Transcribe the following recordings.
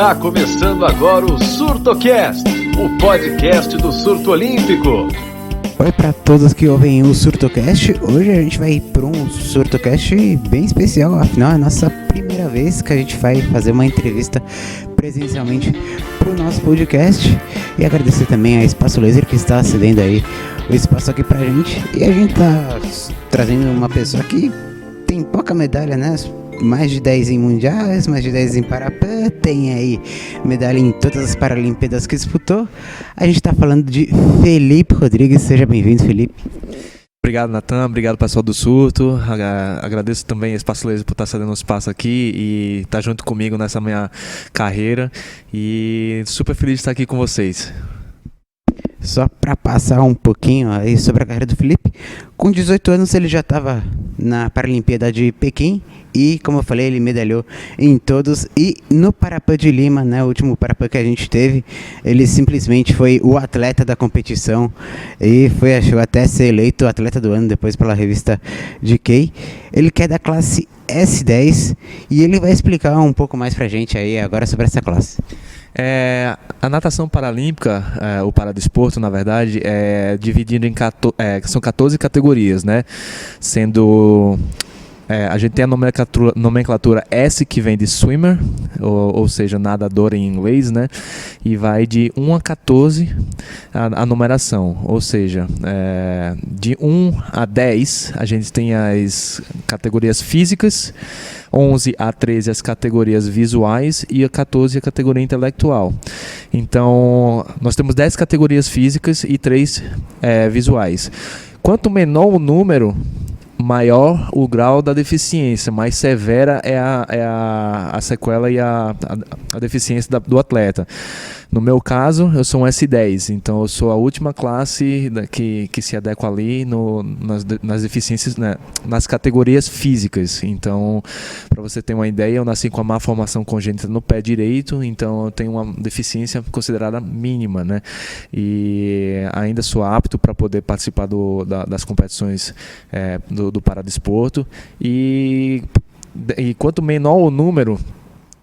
Está começando agora o SurtoCast, o podcast do surto olímpico. Oi para todos que ouvem o SurtoCast. Hoje a gente vai para um SurtoCast bem especial, afinal é a nossa primeira vez que a gente vai fazer uma entrevista presencialmente para o nosso podcast. E agradecer também a Espaço Laser que está cedendo aí o espaço aqui pra gente. E a gente tá trazendo uma pessoa que tem pouca medalha, né? Mais de 10 em mundiais, mais de 10 em Parapã, tem aí medalha em todas as Paralimpíadas que disputou. A gente tá falando de Felipe Rodrigues. Seja bem-vindo, Felipe. Obrigado, Natan. Obrigado, pessoal do Surto. Agradeço também a Espaço Laser por estar cedendo um espaço aqui e estar junto comigo nessa minha carreira. E super feliz de estar aqui com vocês. Só para passar um pouquinho aí sobre a carreira do Felipe, com 18 anos ele já estava na Paralimpíada de Pequim e, como eu falei, ele medalhou em todos. E no Parapã de Lima, né, o último Parapã que a gente teve, ele simplesmente foi o atleta da competição e chegou até a ser eleito atleta do ano depois pela revista GK. Ele que é da classe S10 e ele vai explicar um pouco mais pra gente aí agora sobre essa classe. A natação paralímpica, o paradesporto, na verdade, é dividido em são 14 categorias, né? Sendo... a gente tem a nomenclatura S, que vem de swimmer, ou seja, nadador em inglês, né? E vai de 1 a 14 a numeração, ou seja, de 1 a 10 a gente tem as categorias físicas, 11 a 13 as categorias visuais e a 14 a categoria intelectual. Então, nós temos 10 categorias físicas e 3 visuais. Quanto menor o número, maior o grau da deficiência, mais severa é a sequela e a deficiência do atleta. No meu caso, eu sou um S10, então eu sou a última classe que se adequa ali nas deficiências, né, nas categorias físicas. Então, para você ter uma ideia, eu nasci com a má formação congênita no pé direito, então eu tenho uma deficiência considerada mínima, né? E ainda sou apto para poder participar das competições do paradesporto. E quanto menor o número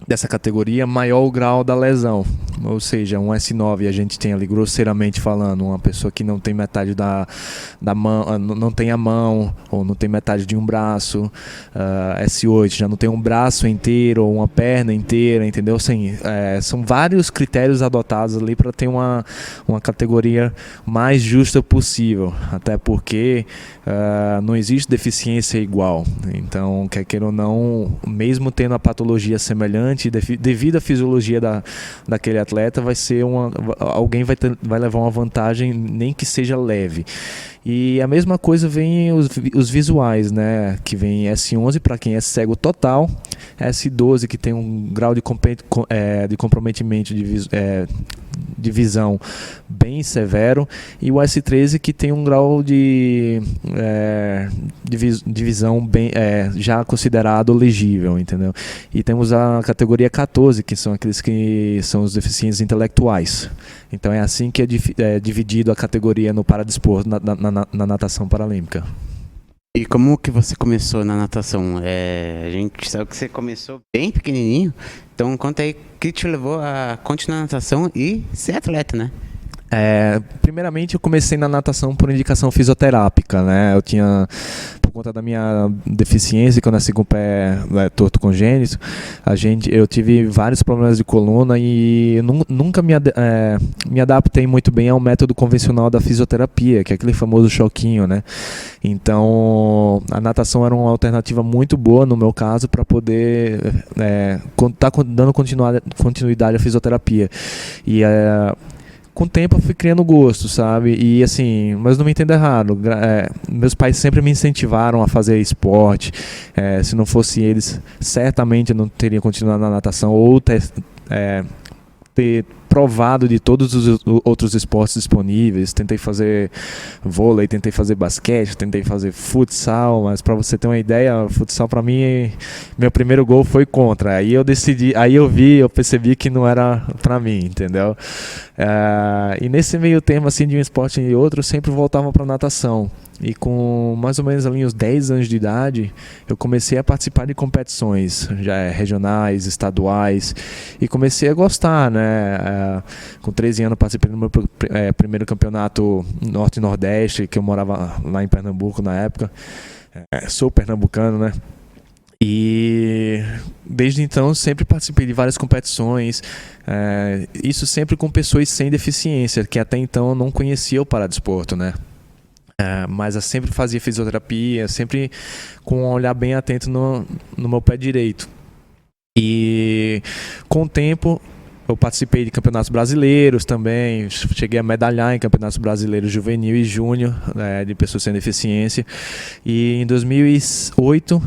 dessa categoria, maior o grau da lesão, ou seja, um S9 a gente tem ali, grosseiramente falando, uma pessoa que não tem metade da mão, não tem a mão, ou não tem metade de um braço. S8 já não tem um braço inteiro ou uma perna inteira, entendeu? Assim, são vários critérios adotados ali para ter uma categoria mais justa possível, até porque não existe deficiência igual. Então, quer queira ou não, mesmo tendo a patologia semelhante, devido à fisiologia daquele atleta, alguém vai levar uma vantagem, nem que seja leve. E a mesma coisa vem os visuais, né? Que vem S11 para quem é cego total, S12 que tem um grau de comprometimento de visão bem severo, e o S13 que tem um grau de visão bem, já considerado legível, entendeu? E temos a categoria 14, que são aqueles que são os deficientes intelectuais. Então é assim que é dividido a categoria no paradesporto, na natação paralímpica. E como que você começou na natação? A gente sabe que você começou bem pequenininho, então conta aí o que te levou a continuar na natação e ser atleta, né? Primeiramente eu comecei na natação por indicação fisioterápica, né? Eu tinha, por conta da minha deficiência, que eu nasci com o pé torto congênito, eu tive vários problemas de coluna e eu nunca me adaptei muito bem ao método convencional da fisioterapia, que é aquele famoso choquinho, né? Então a natação era uma alternativa muito boa no meu caso para poder estar dando continuidade à fisioterapia. E com o tempo eu fui criando gosto, sabe? E assim, mas não me entenda errado, meus pais sempre me incentivaram a fazer esporte. Se não fosse eles, certamente eu não teria continuado na natação ou ter provado de todos os outros esportes disponíveis. Tentei fazer vôlei, tentei fazer basquete, tentei fazer futsal, mas para você ter uma ideia, futsal para mim, meu primeiro gol foi contra. Aí eu percebi que não era para mim, entendeu? E nesse meio termo assim de um esporte e outro, eu sempre voltava para natação. e com mais ou menos ali uns 10 anos de idade, eu comecei a participar de competições já regionais, estaduais, e comecei a gostar, né? Com 13 anos participei do meu primeiro campeonato Norte e Nordeste, que eu morava lá em Pernambuco na época. Sou pernambucano, né? E desde então sempre participei de várias competições, isso sempre com pessoas sem deficiência, que até então eu não conhecia o paradesporto, né? Mas eu sempre fazia fisioterapia, sempre com um olhar bem atento no meu pé direito. E com o tempo eu participei de campeonatos brasileiros também, cheguei a medalhar em campeonatos brasileiros juvenil e júnior, de pessoas sem deficiência. E em 2008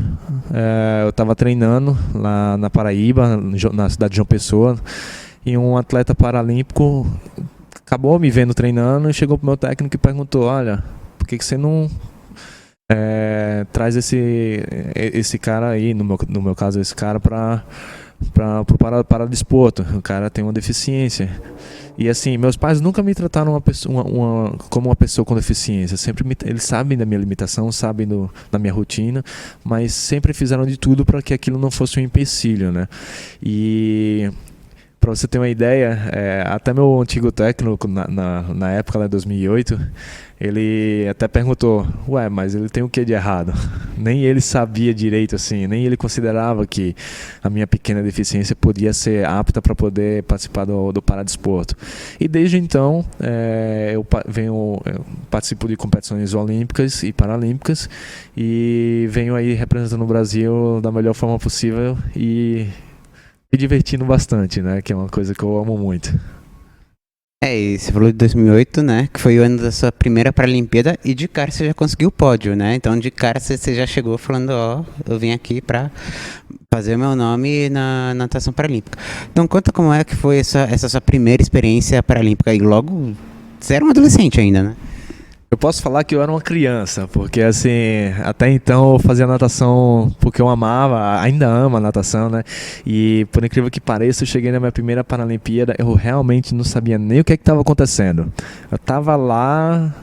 eu estava treinando lá na Paraíba, na cidade de João Pessoa, e um atleta paralímpico acabou me vendo treinando e chegou pro meu técnico e perguntou: olha, por que você não traz esse cara aí, no meu caso esse cara, para o paradesporto? O cara tem uma deficiência. E assim, meus pais nunca me trataram como uma pessoa com deficiência. Eles sabem da minha limitação, sabem da minha rotina, mas sempre fizeram de tudo para que aquilo não fosse um empecilho, né? E para você ter uma ideia, até meu antigo técnico na época, lá em 2008, ele até perguntou: ué, mas ele tem o que de errado? Nem ele sabia direito, assim, nem ele considerava que a minha pequena deficiência podia ser apta para poder participar do paradesporto. E desde então, eu participo de competições olímpicas e paralímpicas e venho aí representando o Brasil da melhor forma possível e me divertindo bastante, né? Que é uma coisa que eu amo muito. E você falou de 2008, né? Que foi o ano da sua primeira Paralimpíada e de cara você já conseguiu o pódio, né? Então de cara você já chegou falando: ó, eu vim aqui pra fazer meu nome na natação paralímpica. Então conta como é que foi essa sua primeira experiência paralímpica. E logo, você era um adolescente ainda, né? Eu posso falar que eu era uma criança, porque assim, até então eu fazia natação porque eu amava, ainda amo a natação, né? E por incrível que pareça, eu cheguei na minha primeira Paralimpíada, eu realmente não sabia nem o que estava acontecendo. Eu estava lá,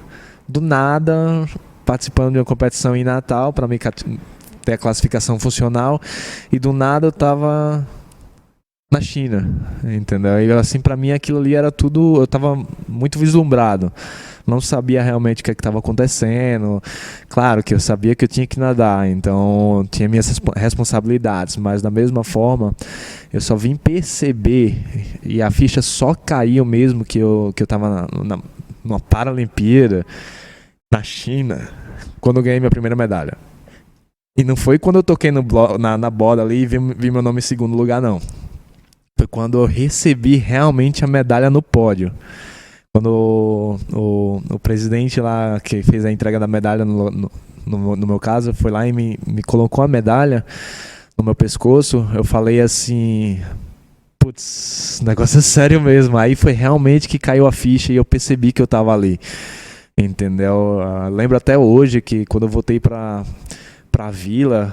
do nada, participando de uma competição em Natal, para me ter a classificação funcional, e do nada eu estava na China, entendeu? E assim, para mim aquilo ali era tudo, eu estava muito vislumbrado. Não sabia realmente o que estava acontecendo. Claro que eu sabia que eu tinha que nadar, então tinha minhas responsabilidades, mas da mesma forma eu só vim perceber, e a ficha só caiu mesmo que eu estava numa Paralimpíada na China, quando eu ganhei minha primeira medalha. E não foi quando eu toquei na bola ali e vi meu nome em segundo lugar, não. Foi quando eu recebi realmente a medalha no pódio. Quando o presidente lá que fez a entrega da medalha, no meu caso, foi lá e me colocou a medalha no meu pescoço, eu falei assim: putz, o negócio é sério mesmo. Aí foi realmente que caiu a ficha e eu percebi que eu tava ali, entendeu? Lembro até hoje que quando eu voltei pra vila,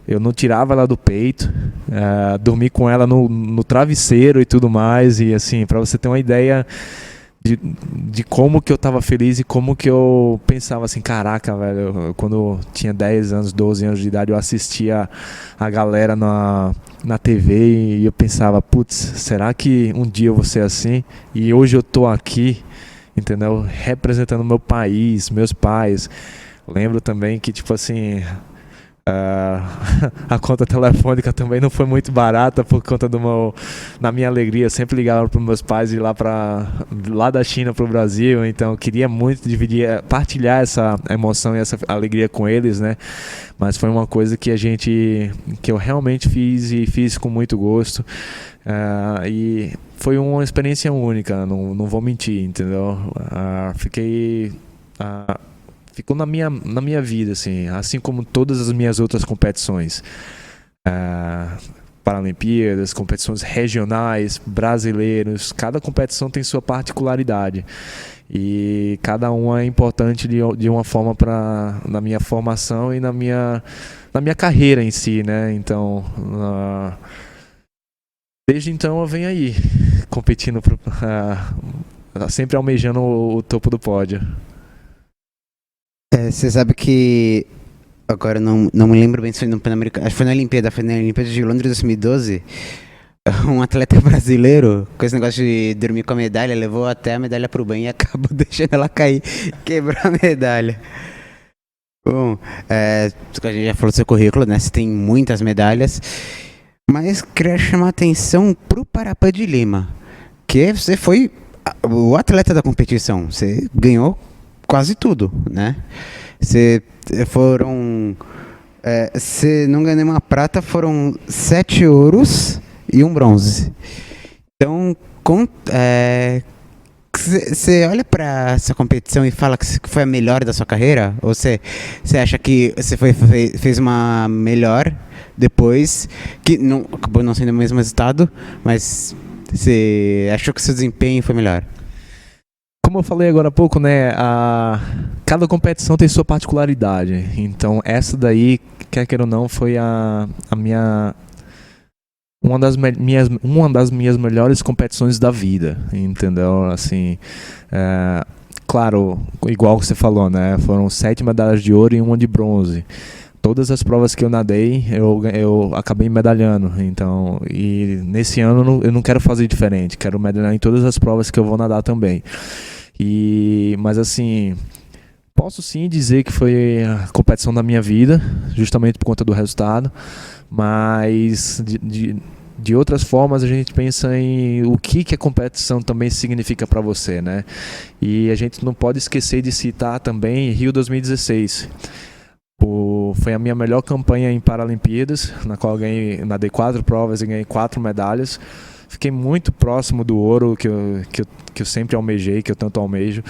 eu não tirava ela do peito, dormi com ela no travesseiro e tudo mais. E assim, pra você ter uma ideia de como que eu tava feliz e como que eu pensava assim: caraca, velho, quando eu tinha 10 anos, 12 anos de idade, eu assistia a galera na TV e eu pensava: putz, será que um dia eu vou ser assim? E hoje eu tô aqui, entendeu? Representando meu país, meus pais. Lembro também que, tipo assim, a conta telefônica também não foi muito barata por conta da minha alegria. Eu sempre ligava para meus pais ir lá da China para o Brasil, então eu queria muito partilhar essa emoção e essa alegria com eles, né? Mas foi uma coisa que eu realmente fiz com muito gosto, e foi uma experiência única, não vou mentir, entendeu? Ficou na minha vida, assim como todas as minhas outras competições, Paralimpíadas, competições regionais, brasileiros. Cada competição tem sua particularidade e cada uma é importante de uma forma na minha formação e na minha carreira em si, né? Então, desde então eu venho aí competindo, sempre almejando o topo do pódio. Você sabe que agora não me lembro bem se foi no Pan-Americano, acho que foi na Olimpíada de Londres 2012. Um atleta brasileiro, com esse negócio de dormir com a medalha, levou até a medalha pro banho e acabou deixando ela cair, quebrou a medalha. Bom, a gente já falou do seu currículo, né? Você tem muitas medalhas, mas queria chamar a atenção pro Parapan de Lima, que você foi o atleta da competição, você ganhou quase tudo, né? Você foram, você não ganhou nenhuma prata, foram 7 ouros e um bronze. Então, você olha para essa competição e fala que foi a melhor da sua carreira? Ou você acha que você fez uma melhor depois, que não, acabou não sendo o mesmo resultado, mas você achou que seu desempenho foi melhor? Como eu falei agora há pouco, né, cada competição tem sua particularidade. Então essa daí, quer queira ou não, foi uma das minhas melhores competições da vida, entendeu? Assim, claro, igual você falou, né, foram 7 medalhas de ouro e uma de bronze. Todas as provas que eu nadei, eu acabei medalhando. Então, e nesse ano eu não quero fazer diferente. Quero medalhar em todas as provas que eu vou nadar também. Mas assim, posso sim dizer que foi a competição da minha vida, justamente por conta do resultado. Mas de outras formas a gente pensa em o que a competição também significa para você, né? E a gente não pode esquecer de citar também Rio 2016. Foi a minha melhor campanha em Paralimpíadas, na qual eu nadei 4 provas e ganhei 4 medalhas. Fiquei muito próximo do ouro que eu sempre almejei, que eu tanto almejo.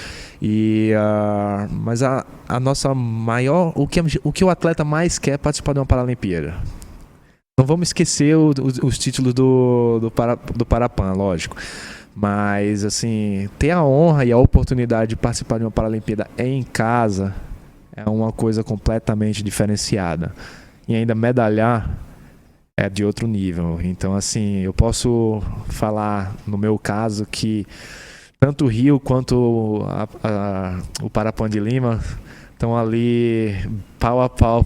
Mas a nossa maior... O que o atleta mais quer é participar de uma Paralimpíada. Não vamos esquecer os títulos do Parapan, lógico. Mas, assim, ter a honra e a oportunidade de participar de uma Paralimpíada em casa é uma coisa completamente diferenciada. E ainda medalhar é de outro nível. Então, assim, eu posso falar, no meu caso, que tanto o Rio quanto o Parapan de Lima estão ali pau a pau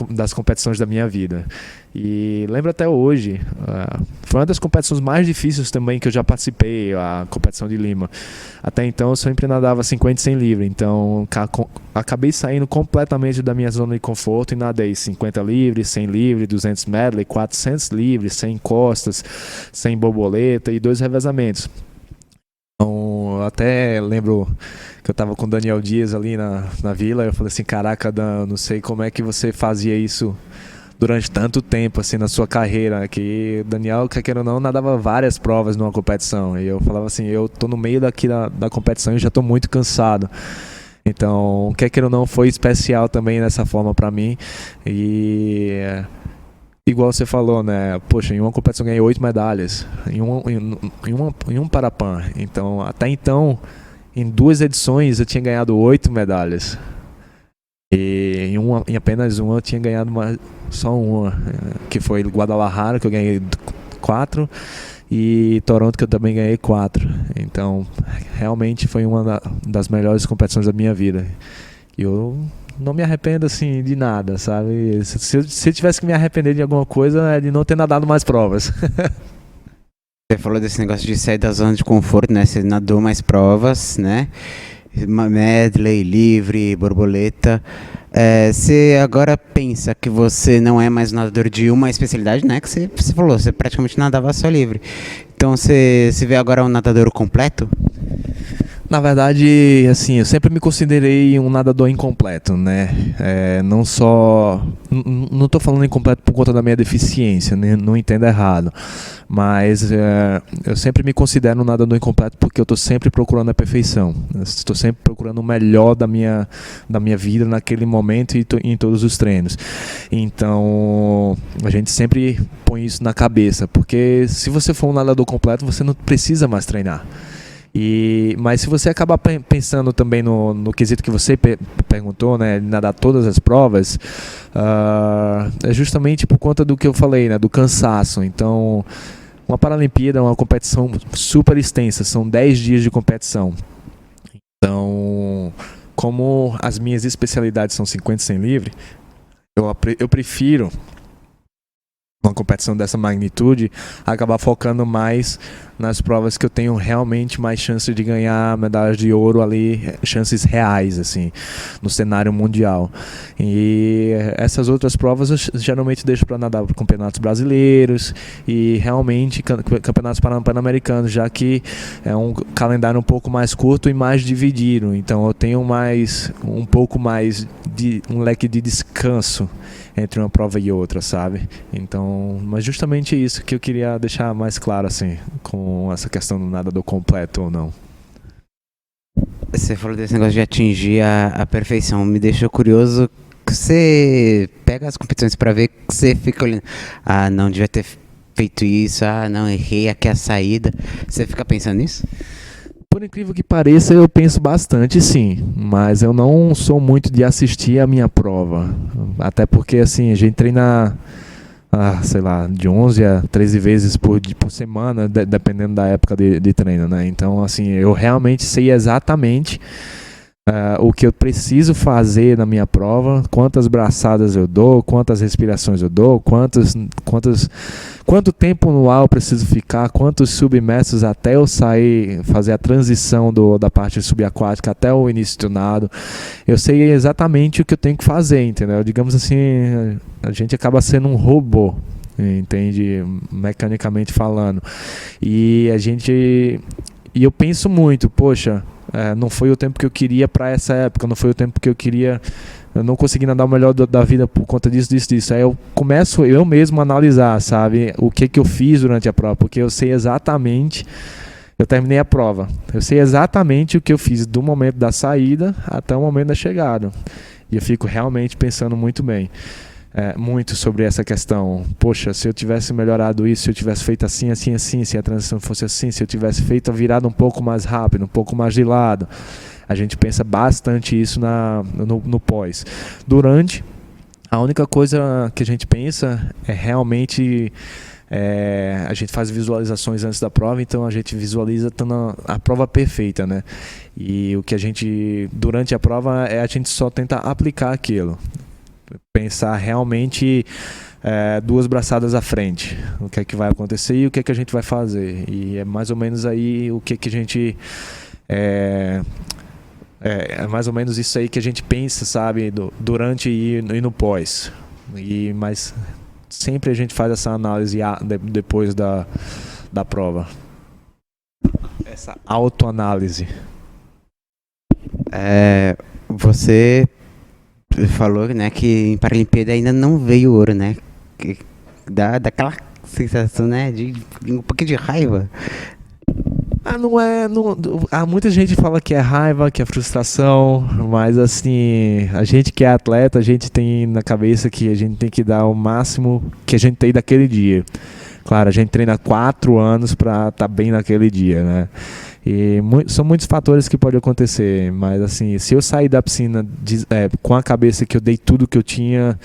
das competições da minha vida. E lembro até hoje, foi uma das competições mais difíceis também que eu já participei, a competição de Lima. Até então eu sempre nadava 50 e 100 livre, então acabei saindo completamente da minha zona de conforto e nadei 50 livre, 100 livre, 200 medley, 400 livre, 100 costas, 100 borboleta e 2 revezamentos. Então, até lembro que eu estava com o Daniel Dias ali na vila, eu falei assim, caraca, Dan, não sei como é que você fazia isso durante tanto tempo assim na sua carreira, que o Daniel, quer queira ou não, nadava várias provas numa competição, e eu falava assim, eu tô no meio da competição e já tô muito cansado. Então, quer queira ou não, foi especial também dessa forma para mim. E igual você falou, né? Poxa, em uma competição eu ganhei 8 medalhas, em um Parapan. Então, até então, em 2 edições eu tinha ganhado 8 medalhas. E em apenas uma eu tinha ganhado só uma, que foi Guadalajara, que eu ganhei 4, e Toronto, que eu também ganhei 4. Então, realmente foi uma das melhores competições da minha vida. E eu não me arrependo assim de nada, sabe? Se eu tivesse que me arrepender de alguma coisa, é de não ter nadado mais provas. Você falou desse negócio de sair da zona de conforto, né? Você nadou mais provas, né? Medley, livre, borboleta. Você agora pensa que você não é mais nadador de uma especialidade, né? Que você falou, você praticamente nadava só livre. Então você vê agora um nadador completo? Na verdade, assim, eu sempre me considerei um nadador incompleto, né? Não estou falando incompleto por conta da minha deficiência, né? Não entenda errado. Mas eu sempre me considero um nadador incompleto porque eu estou sempre procurando a perfeição. Estou sempre procurando o melhor da minha vida naquele momento e em todos os treinos. Então, a gente sempre põe isso na cabeça, porque se você for um nadador completo, você não precisa mais treinar. Mas se você acabar pensando também no quesito que você perguntou, né, de nadar todas as provas, é justamente por conta do que eu falei, né, do cansaço. Então, uma Paralimpíada é uma competição super extensa, são 10 dias de competição. Então, como as minhas especialidades são 50 e 100 livre, eu prefiro, uma competição dessa magnitude, acabar focando mais nas provas que eu tenho realmente mais chance de ganhar medalhas de ouro ali, chances reais, assim, no cenário mundial. E essas outras provas eu geralmente deixo para nadar para campeonatos brasileiros e realmente campeonatos pan-americanos, já que é um calendário um pouco mais curto e mais dividido. Então eu tenho um pouco mais de um leque de descanso entre uma prova e outra, sabe? Então, mas justamente isso que eu queria deixar mais claro, assim, com essa questão do nadador completo ou não. Você falou desse negócio de atingir a perfeição, me deixou curioso que você pega as competições pra ver, que você fica olhando, não devia ter feito isso, não, errei aqui a saída, você fica pensando nisso? Por incrível que pareça, eu penso bastante, sim, mas eu não sou muito de assistir a minha prova, até porque, assim, a gente treina, sei lá, de 11 a 13 vezes por semana, dependendo da época de treino, né? Então, assim, eu realmente sei exatamente o que eu preciso fazer na minha prova, quantas braçadas eu dou, quantas respirações eu dou, quanto tempo no ar eu preciso ficar, quantos submersos até eu sair, fazer a transição da parte subaquática até o início do nado. Eu sei exatamente o que eu tenho que fazer, entendeu? Digamos assim, a gente acaba sendo um robô, entende? Mecanicamente falando. E eu penso muito, poxa, não foi o tempo que eu queria para essa época, não foi o tempo que eu queria, eu não consegui nadar o melhor da vida por conta disso. Aí eu começo eu mesmo a analisar, sabe, o que eu fiz durante a prova, porque eu sei exatamente, eu terminei a prova, eu sei exatamente o que eu fiz do momento da saída até o momento da chegada, e eu fico realmente pensando muito bem. Muito sobre essa questão. Poxa, se eu tivesse melhorado isso, se eu tivesse feito assim, se a transição fosse assim, se eu tivesse feito a virada um pouco mais rápido, um pouco mais de lado. A gente pensa bastante isso no pós. Durante, a única coisa que a gente pensa é realmente... a gente faz visualizações antes da prova, então a gente visualiza a prova perfeita, né? E o que a gente, durante a prova, a gente só tenta aplicar aquilo. Pensar realmente 2 braçadas à frente, o que é que vai acontecer e o que é que a gente vai fazer, e é mais ou menos aí o que a gente é mais ou menos isso aí que a gente pensa, sabe, durante e no pós, mas sempre a gente faz essa análise depois da prova, essa autoanálise. Você falou, né, que em Paralimpíada ainda não veio ouro, né? Que dá aquela sensação, né, de um pouquinho de raiva. Muita gente fala que é raiva, que é frustração, mas assim, a gente que é atleta, a gente tem na cabeça que a gente tem que dar o máximo que a gente tem daquele dia. Claro, a gente treina 4 anos para estar bem naquele dia, né? E são muitos fatores que podem acontecer, mas assim, se eu sair da piscina com a cabeça que eu dei tudo que eu tinha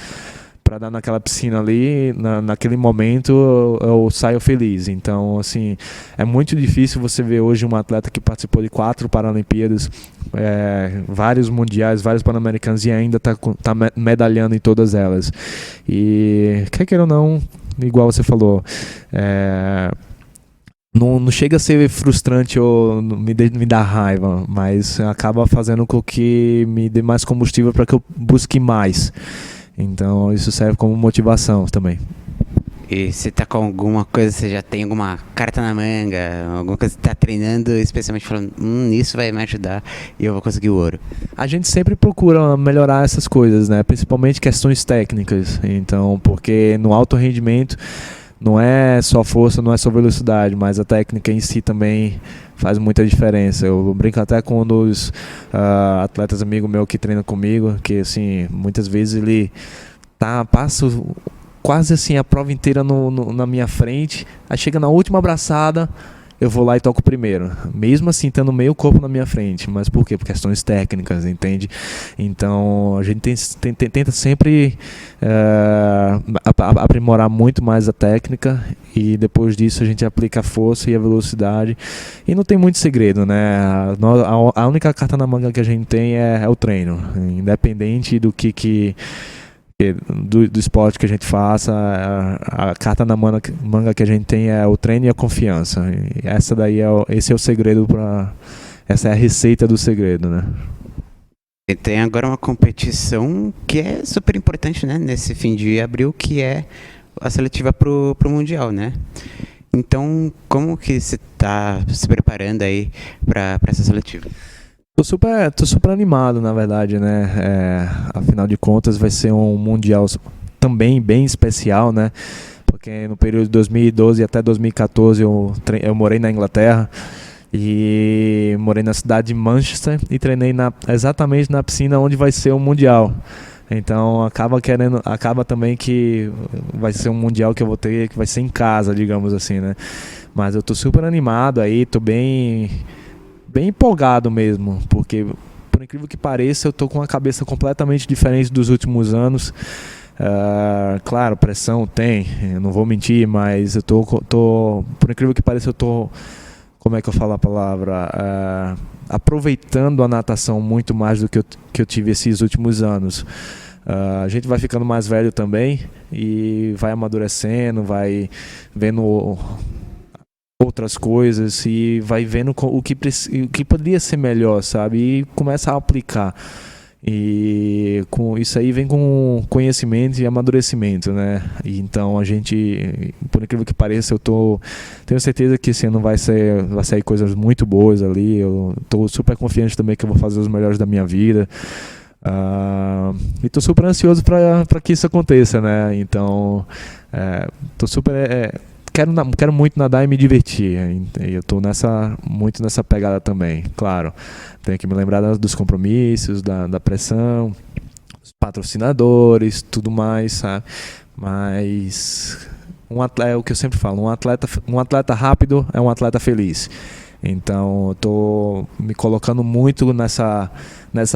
para dar naquela piscina ali, naquele momento, eu saio feliz. Então, assim, é muito difícil você ver hoje um atleta que participou de 4 Paralimpíadas, vários mundiais, vários Pan-Americanos e ainda tá medalhando em todas elas. E, quer queira ou não, igual você falou, não chega a ser frustrante ou me dá raiva, mas acaba fazendo com que me dê mais combustível para que eu busque mais. Então isso serve como motivação também. E você tá com alguma coisa, você já tem alguma carta na manga, alguma coisa que você tá treinando, especialmente falando, isso vai me ajudar e eu vou conseguir o ouro? A gente sempre procura melhorar essas coisas, né? Principalmente questões técnicas. Então, porque no alto rendimento não é só força, não é só velocidade, mas a técnica em si também faz muita diferença. Eu brinco até com um dos atletas amigo meu que treina comigo, que assim, muitas vezes ele passa quase assim a prova inteira na minha frente, aí chega na última braçada, eu vou lá e toco primeiro, mesmo assim estando meio corpo na minha frente. Mas por quê? Por questões técnicas, entende? Então a gente tenta sempre aprimorar muito mais a técnica, e depois disso a gente aplica a força e a velocidade, e não tem muito segredo, né? A única carta na manga que a gente tem é o treino, independente do do esporte que a gente faça. A carta na manga que a gente tem é o treino e a confiança. E esse é o segredo essa é a receita do segredo, né? E tem agora uma competição que é super importante, né? Nesse fim de abril, que é a seletiva pro Mundial, né? Então, como que você está se preparando aí para essa seletiva? Tô super animado, na verdade, né? Afinal de contas, vai ser um Mundial também bem especial, né? Porque no período de 2012 até 2014 eu morei na Inglaterra, e morei na cidade de Manchester e treinei exatamente na piscina onde vai ser o Mundial. Então acaba também que vai ser um Mundial que eu vou ter, que vai ser em casa, digamos assim, né? Mas eu tô super animado aí, tô bem empolgado mesmo, porque por incrível que pareça eu tô com uma cabeça completamente diferente dos últimos anos. Claro, pressão tem, eu não vou mentir, mas eu tô, por incrível que pareça, eu tô, como é que eu falo a palavra, aproveitando a natação muito mais do que eu tive esses últimos anos. A gente vai ficando mais velho também e vai amadurecendo, vai vendo outras coisas e vai vendo o que poderia ser melhor, sabe? E começa a aplicar. E com isso aí vem com conhecimento e amadurecimento, né? E então a gente, por incrível que pareça, tenho certeza que esse ano vai sair coisas muito boas ali. Eu tô super confiante também que eu vou fazer os melhores da minha vida. E tô super ansioso para que isso aconteça, né? Então tô super quero muito nadar e me divertir, e eu tô muito nessa pegada também. Claro, tenho que me lembrar dos compromissos, da pressão, dos patrocinadores, tudo mais, sabe? Mas é o que eu sempre falo, um atleta rápido é um atleta feliz. Então eu tô me colocando muito nessa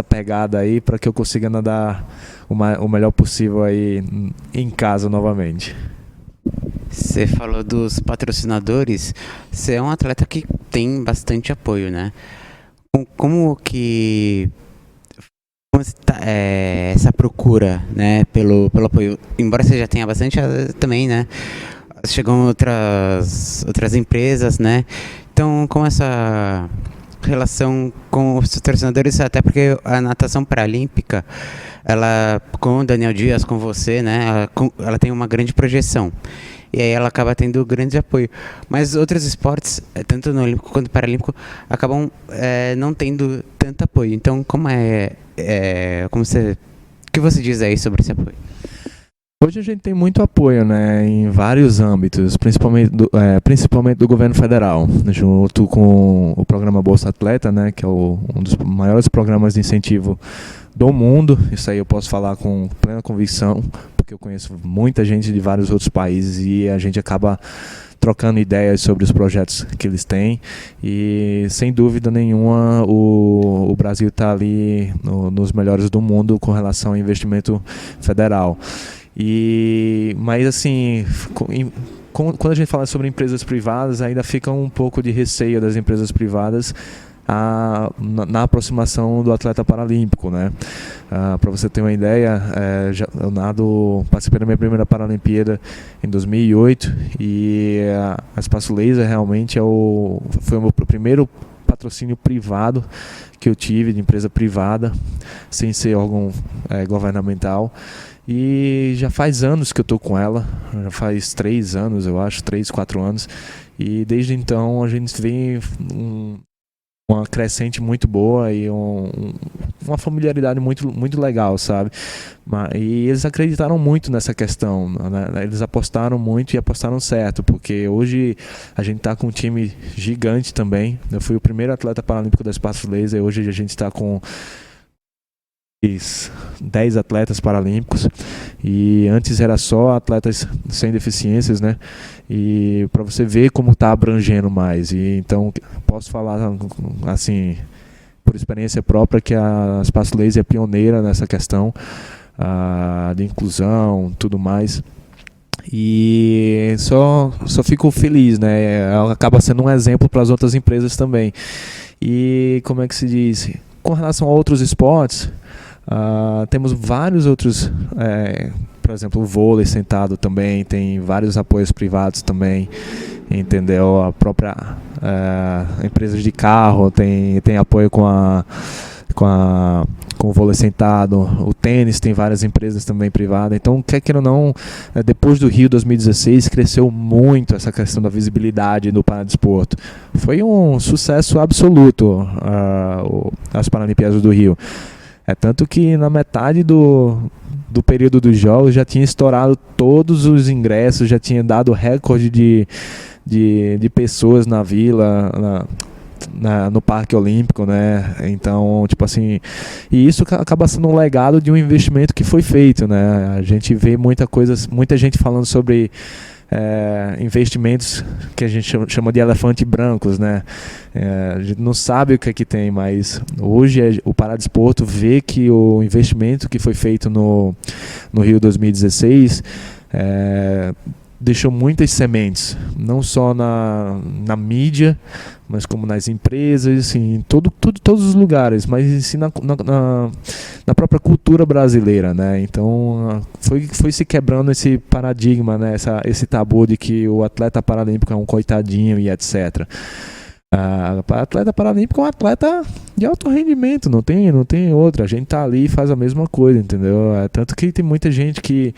pegada aí para que eu consiga nadar o melhor possível aí em casa novamente. Você falou dos patrocinadores, você é um atleta que tem bastante apoio, né? Como está essa procura, né, pelo apoio? Embora você já tenha bastante também, né? Chegam outras empresas, né? Então, como essa relação com os patrocinadores, até porque a natação paralímpica, ela, com o Daniel Dias, com você, né, ela tem uma grande projeção. E aí ela acaba tendo grande apoio. Mas outros esportes, tanto no Olímpico quanto no Paralímpico, acabam não tendo tanto apoio. Então, o que você diz aí sobre esse apoio? Hoje a gente tem muito apoio, né, em vários âmbitos, principalmente do governo federal, junto com o programa Bolsa Atleta, né, que é um dos maiores programas de incentivo do mundo. Isso aí eu posso falar com plena convicção, porque eu conheço muita gente de vários outros países e a gente acaba trocando ideias sobre os projetos que eles têm, e sem dúvida nenhuma o Brasil está ali nos melhores do mundo com relação ao investimento federal. Mas assim, quando a gente fala sobre empresas privadas, ainda fica um pouco de receio das empresas privadas na aproximação do atleta paralímpico, né? Para você ter uma ideia, eu participei da minha primeira Paralimpíada em 2008 e a Espaço Laser realmente foi o meu primeiro patrocínio privado que eu tive, de empresa privada, sem ser órgão governamental. E já faz anos que eu estou com ela, já faz 3 anos, eu acho, 3, 4 anos. E desde então a gente vem uma crescente muito boa e uma familiaridade muito, muito legal, sabe? E eles acreditaram muito nessa questão, né? Eles apostaram muito e apostaram certo, porque hoje a gente está com um time gigante também. Eu fui o primeiro atleta paralímpico da Espaço Laser, hoje a gente está com 10 atletas paralímpicos, e antes era só atletas sem deficiências, né? E para você ver como está abrangendo mais. E então posso falar assim, por experiência própria, que a Espaço Laser é pioneira nessa questão de inclusão, tudo mais. E só fico feliz, né? Ela acaba sendo um exemplo para as outras empresas também. E como é que se diz? Com relação a outros esportes, temos vários outros, por exemplo, o vôlei sentado também, tem vários apoios privados também, entendeu? A própria empresas de carro tem apoio com o vôlei sentado. O tênis tem várias empresas também privadas. Então, quer queira ou não, depois do Rio 2016 cresceu muito essa questão da visibilidade do paradesporto. Foi um sucesso absoluto as Paralimpíadas do Rio. É tanto que na metade do período dos Jogos já tinha estourado todos os ingressos, já tinha dado recorde de pessoas na vila, no Parque Olímpico, né? Então, tipo assim, e isso acaba sendo um legado de um investimento que foi feito, né? A gente vê muita gente falando sobre investimentos que a gente chama de elefante brancos, né? A gente não sabe o que é que tem, mas hoje o Paradesporto vê que o investimento que foi feito no Rio 2016 deixou muitas sementes, não só na mídia, mas como nas empresas, assim, em todos os lugares, mas assim, na própria cultura brasileira, né? Então foi se quebrando esse paradigma, né? Esse tabu de que o atleta paralímpico é um coitadinho e etc. O atleta paralímpico é um atleta de alto rendimento, não tem outra. A gente tá ali e faz a mesma coisa, entendeu? Tanto que tem muita gente que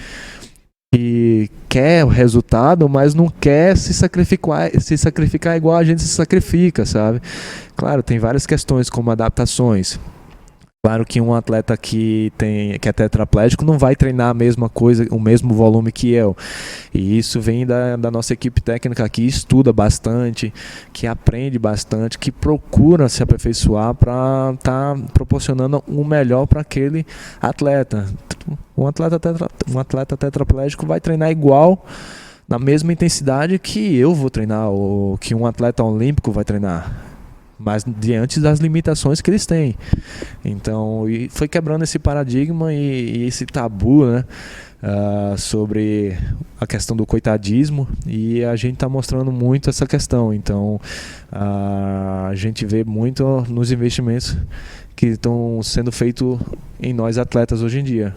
quer o resultado, mas não quer se sacrificar igual a gente se sacrifica, sabe? Claro, tem várias questões como adaptações. Claro que um atleta que é tetraplégico não vai treinar a mesma coisa, o mesmo volume que eu. E isso vem da nossa equipe técnica, que estuda bastante, que aprende bastante, que procura se aperfeiçoar para estar proporcionando o melhor para aquele atleta. Um atleta tetraplégico vai treinar igual, na mesma intensidade que eu vou treinar, ou que um atleta olímpico vai treinar, mas diante das limitações que eles têm. Então, e foi quebrando esse paradigma e esse tabu, né, sobre a questão do coitadismo, e a gente está mostrando muito essa questão. Então, a gente vê muito nos investimentos que estão sendo feitos em nós atletas hoje em dia.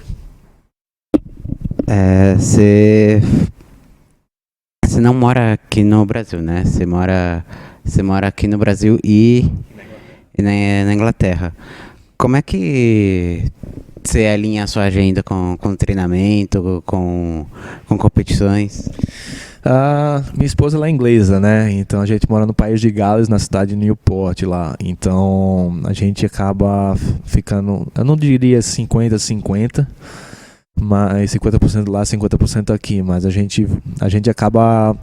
Você não mora aqui no Brasil, né? Você mora aqui no Brasil e na Inglaterra. Como é que você alinha a sua agenda com treinamento, com competições? Minha esposa ela é inglesa, né? Então a gente mora no país de Gales, na cidade de Newport lá. Então a gente acaba ficando, eu não diria 50-50, mas 50% lá, 50% aqui. Mas a gente acaba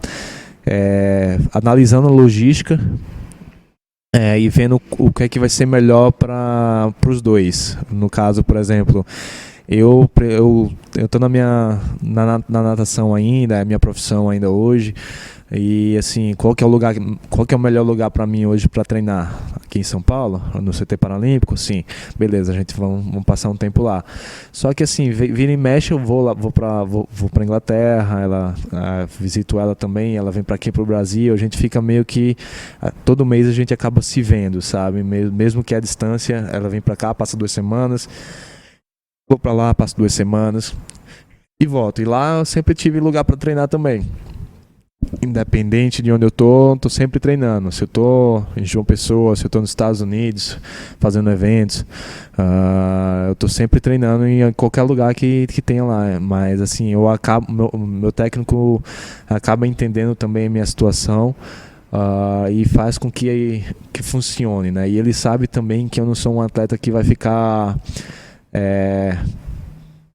analisando a logística e vendo o que é que vai ser melhor para os dois. No caso, por exemplo, eu tô na natação ainda, é a minha profissão ainda hoje. E assim, qual que é o melhor lugar para mim hoje para treinar? Aqui em São Paulo, no CT Paralímpico? Sim, beleza, a gente vamos passar um tempo lá. Só que assim, vira e mexe, eu vou para Inglaterra, visito ela também, ela vem para aqui pro Brasil, a gente fica meio que todo mês a gente acaba se vendo, sabe? Mesmo que a distância, ela vem para cá, passa 2 semanas, vou para lá, passo 2 semanas e volto. E lá eu sempre tive lugar para treinar também. Independente de onde eu tô sempre treinando. Se eu tô em João Pessoa, se eu tô nos Estados Unidos fazendo eventos, eu tô sempre treinando em qualquer lugar que tenha lá. Mas assim, meu técnico acaba entendendo também a minha situação e faz com que funcione, né? E ele sabe também que eu não sou um atleta que vai ficar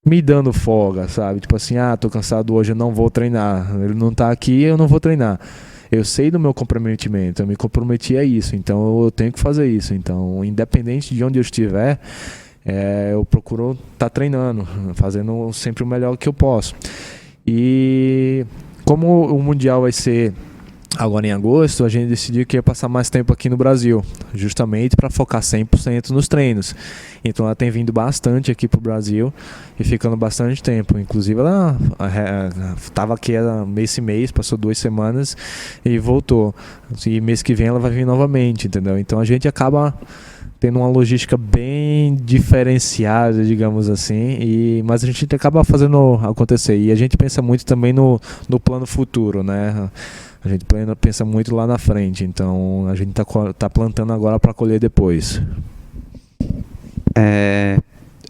me dando folga, sabe? Tipo assim, tô cansado hoje, eu não vou treinar. Ele não tá aqui, eu não vou treinar. Eu sei do meu comprometimento, eu me comprometi a isso, então eu tenho que fazer isso. Então, independente de onde eu estiver, eu procuro estar treinando, fazendo sempre o melhor que eu posso. E como o Mundial vai ser agora em agosto, a gente decidiu que ia passar mais tempo aqui no Brasil, justamente para focar 100% nos treinos. Então ela tem vindo bastante aqui pro Brasil e ficando bastante tempo. Inclusive ela estava aqui mês e mês, passou 2 semanas e voltou. E mês que vem ela vai vir novamente, entendeu? Então a gente acaba tendo uma logística bem diferenciada, digamos assim, mas a gente acaba fazendo acontecer. E a gente pensa muito também no plano futuro, né? A gente pensa muito lá na frente, então a gente tá plantando agora para colher depois.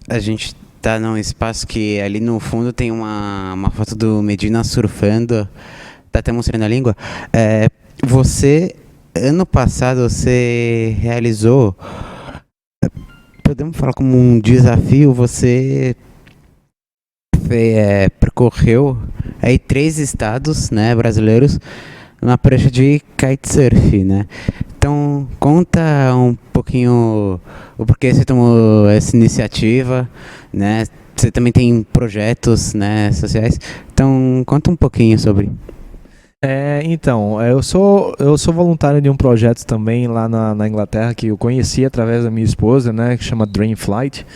A gente tá num espaço que ali no fundo tem uma foto do Medina surfando, tá até mostrando a língua. Ano passado, você realizou, podemos falar como um desafio, você percorreu aí 3 estados, né, brasileiros, na prancha de kitesurf, né? Então, conta um pouquinho o porquê você tomou essa iniciativa, né? Você também tem projetos, né, sociais. Então, conta um pouquinho sobre. Então, eu sou voluntário de um projeto também lá na Inglaterra, que eu conheci através da minha esposa, né, que chama Dream Flight,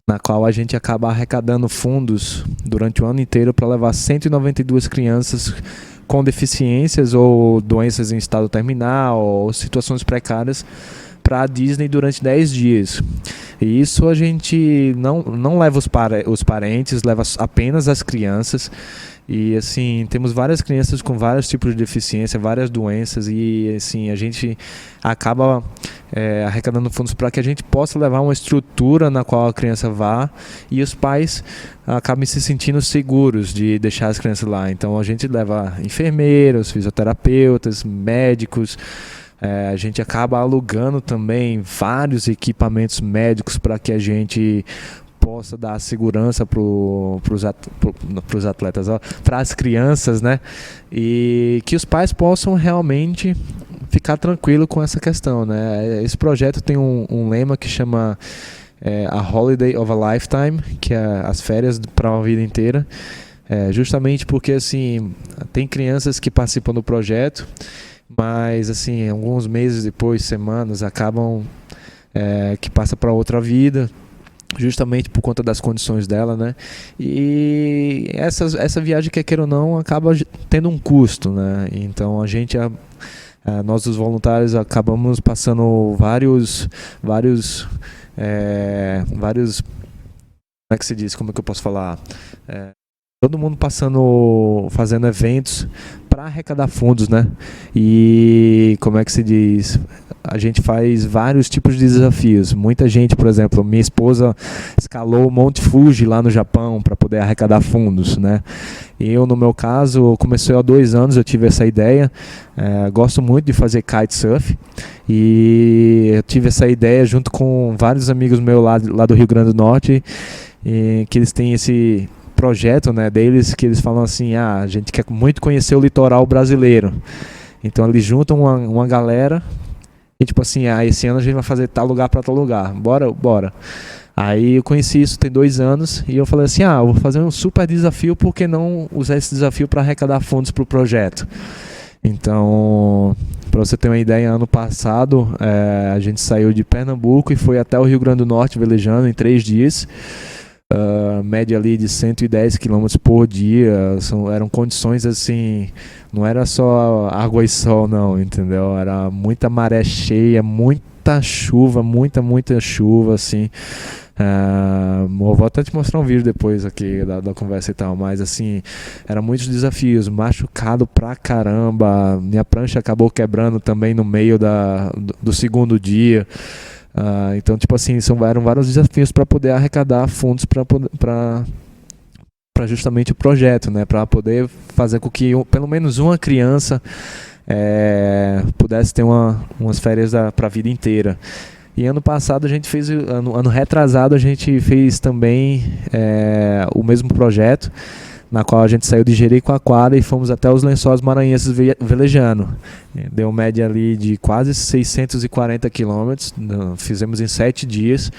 na qual a gente acaba arrecadando fundos durante o ano inteiro para levar 192 crianças com deficiências ou doenças em estado terminal ou situações precárias para a Disney durante 10 dias. E isso a gente não leva os parentes, leva apenas as crianças. E assim, temos várias crianças com vários tipos de deficiência, várias doenças, e assim, a gente acaba arrecadando fundos para que a gente possa levar uma estrutura na qual a criança vá e os pais acabem se sentindo seguros de deixar as crianças lá. Então a gente leva enfermeiros, fisioterapeutas, médicos. A gente acaba alugando também vários equipamentos médicos para que a gente possa dar segurança para os atletas, para as crianças, né? E que os pais possam realmente ficar tranquilo com essa questão, né? Esse projeto tem um lema que chama a Holiday of a Lifetime, que é as férias para uma vida inteira, justamente porque assim tem crianças que participam do projeto, mas assim alguns meses depois, semanas, acabam que passa para outra vida, justamente por conta das condições dela, né? E essa viagem, quer ou não, acaba tendo um custo, né? Então a gente, nós os voluntários, acabamos passando vários, como é que se diz? Como é que eu posso falar? Todo mundo fazendo eventos para arrecadar fundos, né? E como é que se diz? A gente faz vários tipos de desafios. Muita gente, por exemplo, minha esposa escalou o Monte Fuji lá no Japão para poder arrecadar fundos, né? Eu, no meu caso, comecei há 2 anos, eu tive essa ideia. Gosto muito de fazer kitesurf e eu tive essa ideia junto com vários amigos meus lá do Rio Grande do Norte, que eles têm esse projeto, né, deles, que eles falam assim, a gente quer muito conhecer o litoral brasileiro. Então eles juntam uma galera e tipo assim, esse ano a gente vai fazer tal lugar para tal lugar, bora. Aí eu conheci isso tem 2 anos e eu falei assim, eu vou fazer um super desafio, por que não usar esse desafio para arrecadar fundos para o projeto? Então, para você ter uma ideia, ano passado a gente saiu de Pernambuco e foi até o Rio Grande do Norte velejando em 3 dias. Média ali de 110 km por dia. Eram condições assim, não era só água e sol não, entendeu? Era muita maré cheia, muita chuva, muita chuva assim. Vou até te mostrar um vídeo depois aqui da conversa e tal, mas assim, eram muitos desafios, machucado pra caramba, minha prancha acabou quebrando também no meio do segundo dia. Então, tipo assim, eram vários desafios para poder arrecadar fundos para justamente o projeto, né? Para poder fazer com que pelo menos uma criança pudesse ter umas férias para a vida inteira. E ano passado a gente fez, ano retrasado a gente fez também o mesmo projeto, na qual a gente saiu de Jericoacoara e fomos até os Lençóis Maranhenses velejando. Deu média ali de quase 640 quilômetros, fizemos em 7 dias.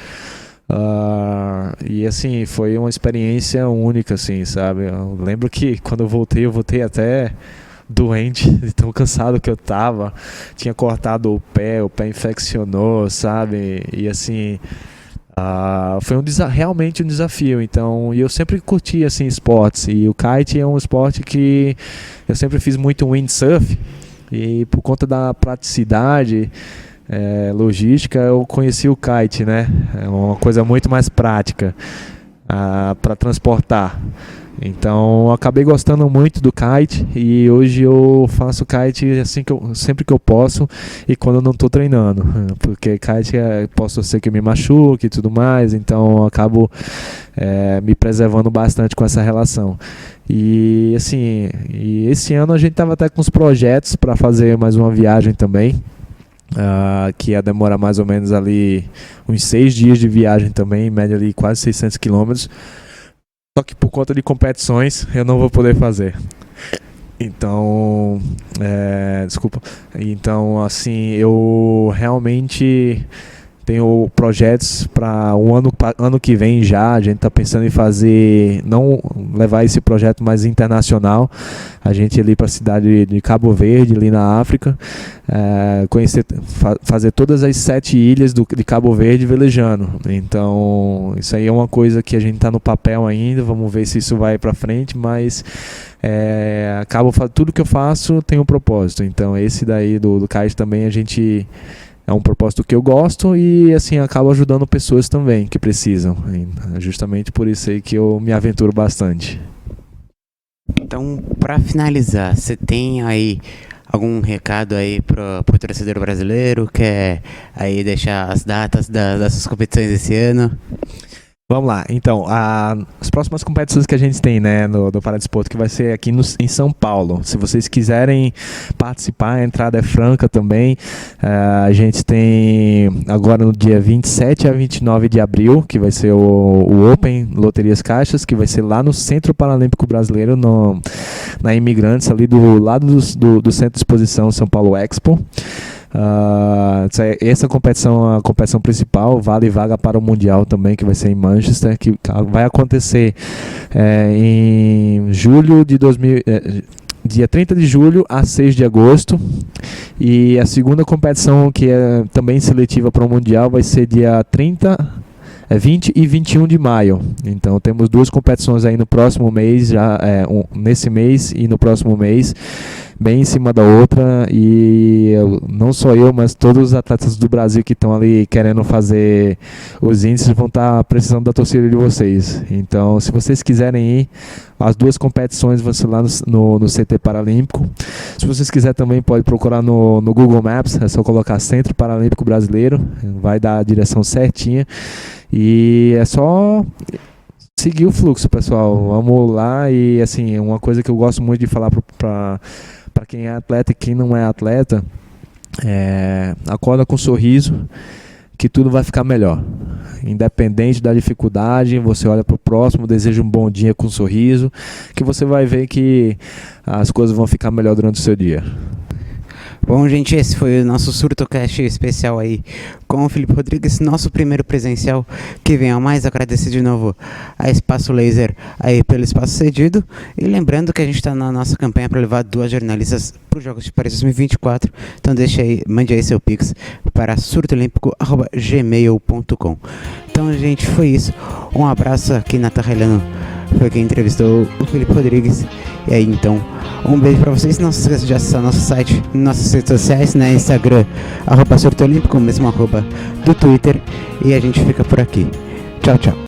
E assim, foi uma experiência única, assim, sabe? Eu lembro que quando eu voltei até doente, de tão cansado que eu tava. Tinha cortado o pé infeccionou, sabe? E assim, foi realmente um desafio. Então, e eu sempre curti assim esportes, e o kite é um esporte que eu sempre fiz muito windsurf, e por conta da praticidade logística, eu conheci o kite, né? É uma coisa muito mais prática para transportar. Então, eu acabei gostando muito do kite, e hoje eu faço kite assim sempre que eu posso, e quando eu não estou treinando, porque kite posso ser que me machuque e tudo mais. Então eu acabo me preservando bastante com essa relação. E assim, esse ano a gente estava até com uns projetos para fazer mais uma viagem também, que ia demorar mais ou menos ali uns 6 dias de viagem também, em média ali quase 600 quilômetros. Só que por conta de competições eu não vou poder fazer. Então, desculpa. Então, assim, eu realmente tenho projetos para o ano que vem já. A gente está pensando em fazer, não levar esse projeto mais internacional. A gente ir ali para a cidade de Cabo Verde, ali na África, fazer todas as 7 ilhas de Cabo Verde velejando. Então, isso aí é uma coisa que a gente está no papel ainda. Vamos ver se isso vai para frente, mas tudo que eu faço tem um propósito. Então, esse daí do kite também é um propósito que eu gosto, e assim acabo ajudando pessoas também que precisam. E justamente por isso aí que eu me aventuro bastante. Então, para finalizar, você tem aí algum recado aí pro torcedor brasileiro? Quer aí deixar as datas das competições esse ano? Vamos lá, então, as próximas competições que a gente tem, né, do Paradesporto, que vai ser aqui em São Paulo. Se vocês quiserem participar, a entrada é franca também. A gente tem agora no dia 27 a 29 de abril, que vai ser o Open Loterias Caixas, que vai ser lá no Centro Paralímpico Brasileiro, na Imigrantes, ali do lado do Centro de Exposição São Paulo Expo. Essa competição é a competição principal. Vale vaga para o Mundial também, que vai ser em Manchester, que vai acontecer em julho de dia 30 de julho a 6 de agosto. E a segunda competição, que é também seletiva para o Mundial, vai ser dia 20 e 21 de maio. Então temos 2 competições aí no próximo mês, nesse mês e no próximo mês, bem em cima da outra. E não só eu, mas todos os atletas do Brasil que estão ali querendo fazer os índices vão estar precisando da torcida de vocês. Então, se vocês quiserem ir, as 2 competições vão ser lá no CT Paralímpico. Se vocês quiserem também, pode procurar no Google Maps, é só colocar Centro Paralímpico Brasileiro, vai dar a direção certinha. E é só seguir o fluxo, pessoal. Vamos lá. E assim, uma coisa que eu gosto muito de falar para quem é atleta e quem não é atleta, acorda com um sorriso, que tudo vai ficar melhor. Independente da dificuldade, você olha para o próximo, deseja um bom dia com um sorriso, que você vai ver que as coisas vão ficar melhor durante o seu dia. Bom, gente, esse foi o nosso SurtoCast especial aí com o Felipe Rodrigues, nosso primeiro presencial. Que venha mais, agradecer de novo a Espaço Laser aí pelo espaço cedido. E lembrando que a gente está na nossa campanha para levar 2 jornalistas para os Jogos de Paris 2024. Então mande aí seu pix para surtoolímpico@gmail.com. Então, gente, foi isso. Um abraço. Aqui na Heleno foi quem entrevistou o Felipe Rodrigues. E aí, então, um beijo pra vocês. Não se esqueça de acessar nosso site, nossas redes sociais, né? Instagram, @surtoolímpico, mesmo @ do Twitter. E a gente fica por aqui. Tchau, tchau.